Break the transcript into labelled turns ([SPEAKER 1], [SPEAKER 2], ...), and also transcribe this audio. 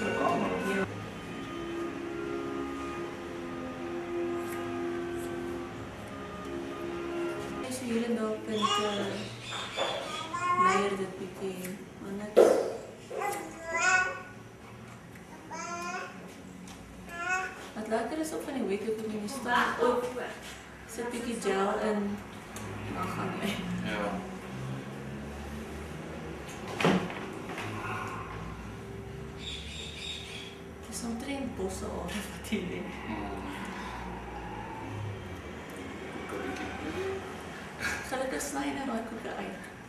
[SPEAKER 1] achter de camera.
[SPEAKER 2] Ja. Is hier en daar punten leier dit bietjie, maar niks. Wat lekker is op van die week op die staan op, sit bietjie gel in, dan gaan jy.
[SPEAKER 1] Ja.
[SPEAKER 2] Dis omtrent bosse aarde wat hier lê. Sal ek 'n sny na daai koeke uit?